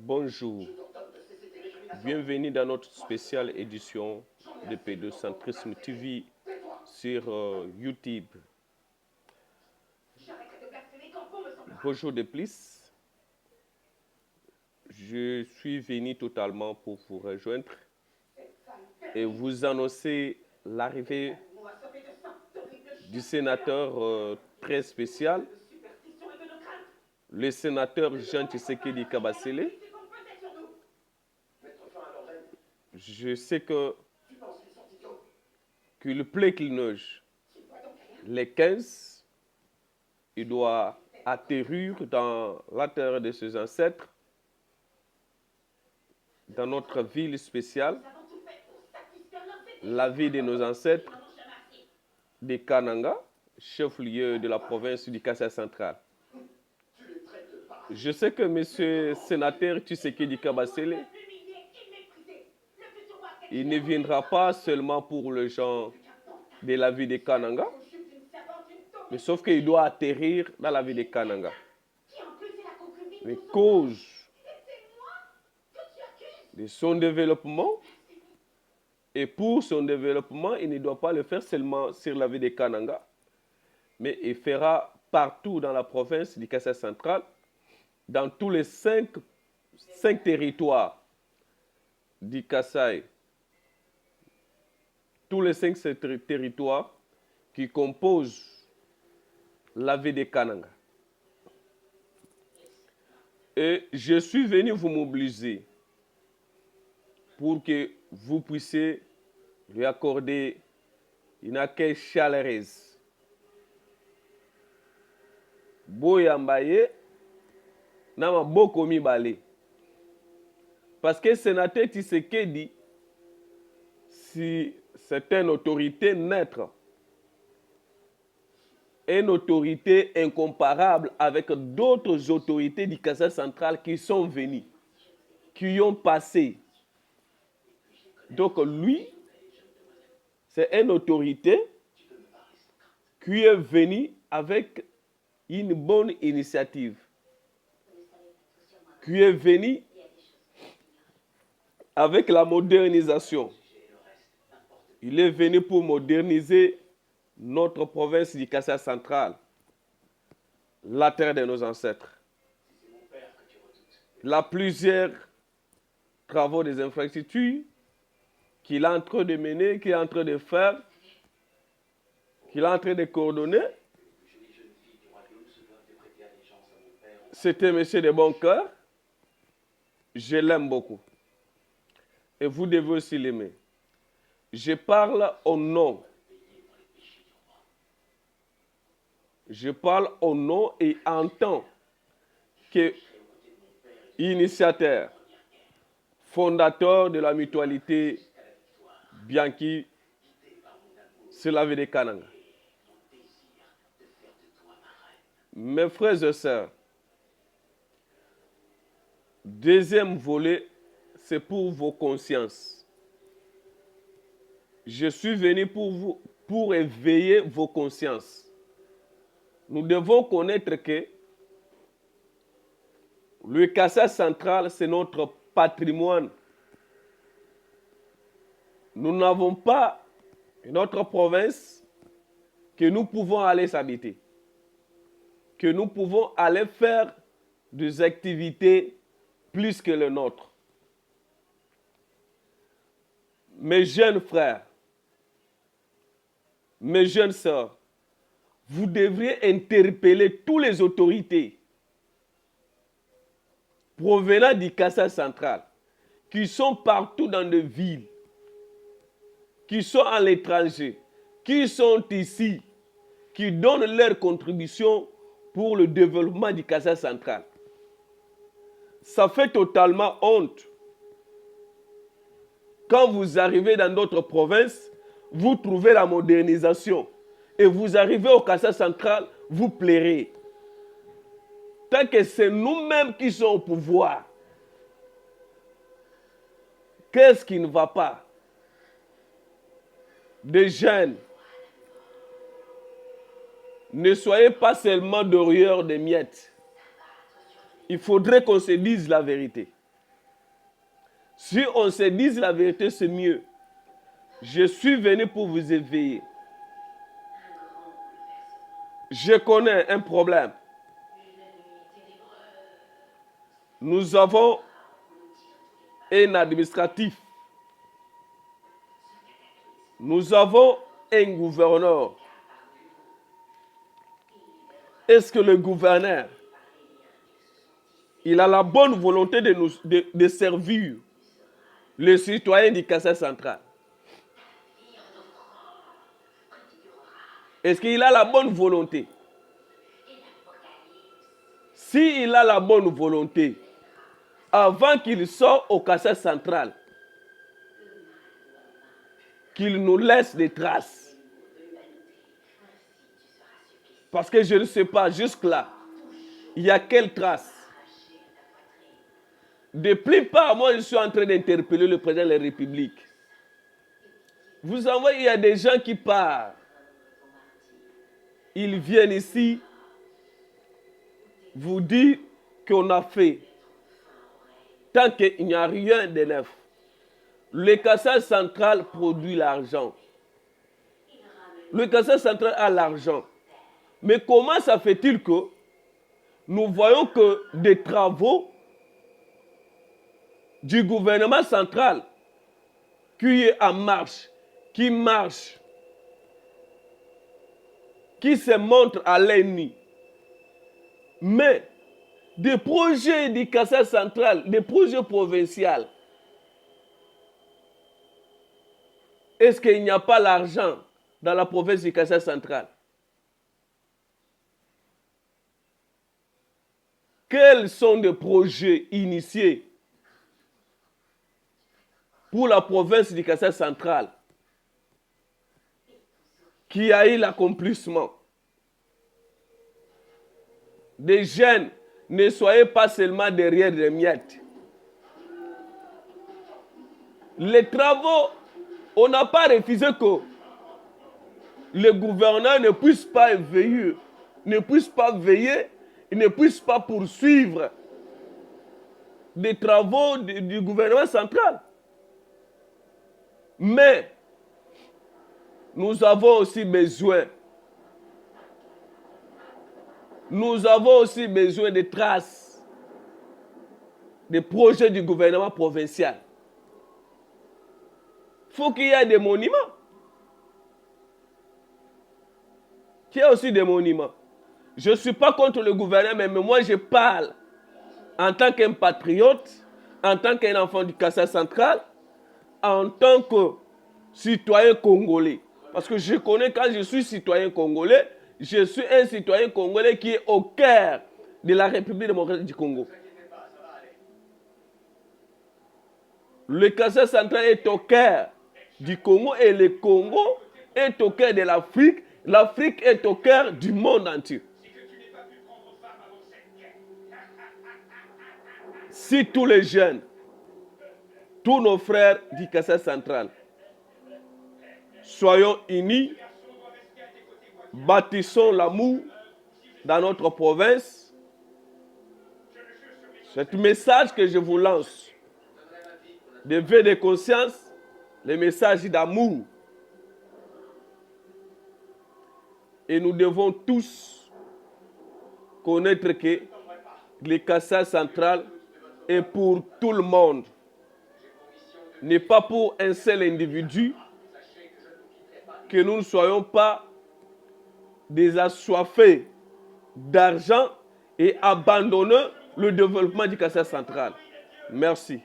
Bonjour, bienvenue dans notre spéciale édition de Pédocentrisme TV sur YouTube. Bonjour de plus, je suis venu totalement pour vous rejoindre et vous annoncer l'arrivée du sénateur très spécial, le sénateur Jean Tshisekedi Kabasele. Je sais qu'il plaît qu'il neige. Les 15, il doit atterrir dans la terre de ses ancêtres, dans notre ville spéciale, la ville de nos ancêtres, de Kananga, chef-lieu de la province du Kasai central. Je sais que M. sénateur Tshisekedi Kabasele, il ne viendra pas seulement pour les gens de la ville de Kananga, mais sauf qu'il doit atterrir dans la ville de Kananga. Les causes de son développement, et pour son développement, il ne doit pas le faire seulement sur la ville de Kananga, mais il fera partout dans la province du Kasai central, dans tous les cinq territoires du Kasai, tous les 5 territoires qui composent la ville de Kananga. Et je suis venu vous mobiliser pour que vous puissiez lui accorder une accueil chaleureuse. Boyambaye, nama boko mibale. Parce que sénateur Tshisekedi, si c'est une autorité neutre, une autorité incomparable avec d'autres autorités du Kasai central qui sont venues, qui ont passé. Donc lui, c'est une autorité qui est venue avec une bonne initiative, qui est venue avec la modernisation. Il est venu pour moderniser notre province du Kasai central, la terre de nos ancêtres. Il a plusieurs travaux des infrastructures qu'il est en train de mener, qu'il est en train de faire, qu'il est en train de coordonner. C'était monsieur de bon cœur. Je l'aime beaucoup. Et vous devez aussi l'aimer. Je parle au nom. Je parle au nom et en tant qu'initiateur, fondateur de la mutualité Bianchi sur la ville de Kananga. Mes frères et sœurs, deuxième volet, c'est pour vos consciences. Je suis venu pour éveiller vos consciences. Nous devons connaître que le Kasai central, c'est notre patrimoine. Nous n'avons pas une autre province que nous pouvons aller s'habiter, que nous pouvons aller faire des activités plus que les nôtres. Mes jeunes frères, mes jeunes sœurs, vous devriez interpeller toutes les autorités provenant du Kasai central, qui sont partout dans les villes, qui sont à l'étranger, qui sont ici, qui donnent leur contribution pour le développement du Kasai central. Ça fait totalement honte. Quand vous arrivez dans d'autres provinces, vous trouvez la modernisation. Et vous arrivez au Kasai central, vous plairez. Tant que c'est nous-mêmes qui sommes au pouvoir, qu'est-ce qui ne va pas? Des jeunes, ne soyez pas seulement derrière des miettes. Il faudrait qu'on se dise la vérité. Si on se dit la vérité, c'est mieux. Je suis venu pour vous éveiller. Je connais un problème. Nous avons un administratif. Nous avons un gouverneur. Est-ce que le gouverneur, il a la bonne volonté de servir les citoyens du Kassai central? Est-ce qu'il a la bonne volonté? S'il a la bonne volonté, avant qu'il sorte au Kassai central, qu'il nous laisse des traces. Parce que je ne sais pas, jusque-là, il y a quelles traces? De plus part, moi, je suis en train d'interpeller le président de la République. Vous savez, il y a des gens qui partent. Ils viennent ici vous dire qu'on a fait. Tant qu'il n'y a rien de neuf. Le Kassai central produit l'argent. Le Kassai central a l'argent. Mais comment ça fait-il que nous voyons que des travaux du gouvernement central qui est en marche, qui marche, qui se montre à l'ennemi, mais des projets du Kassai central, des projets provinciaux, est-ce qu'il n'y a pas l'argent dans la province du Kassai central? Quels sont les projets initiés pour la province du Kassai central qui a eu l'accomplissement? Des jeunes, ne soyez pas seulement derrière les miettes. Les travaux, on n'a pas refusé que le gouverneur ne puisse pas veiller, ne puisse pas veiller, il ne puisse pas poursuivre des travaux du gouvernement central. Mais nous avons aussi besoin de traces des projets du gouvernement provincial. Il faut qu'il y ait des monuments. Qu'il y ait aussi des monuments. Je ne suis pas contre le gouvernement, mais moi je parle en tant qu'un patriote, en tant qu'un enfant du Kassai central, en tant que citoyen congolais. Parce que je connais, quand je suis citoyen congolais, je suis un citoyen congolais qui est au cœur de la République démocratique du Congo. Le Kassai central est au cœur du Congo et le Congo est au cœur de l'Afrique. L'Afrique est au cœur du monde entier. Si tous les jeunes, tous nos frères du Kassai central, soyons unis, bâtissons l'amour dans notre province. C'est un message que je vous lance. D'éveil de conscience, le message d'amour. Et nous devons tous connaître que le Kassai central est pour tout le monde. N'est pas pour un seul individu. Que nous ne soyons pas des assoiffés d'argent et abandonner le développement du Kassai central. Merci.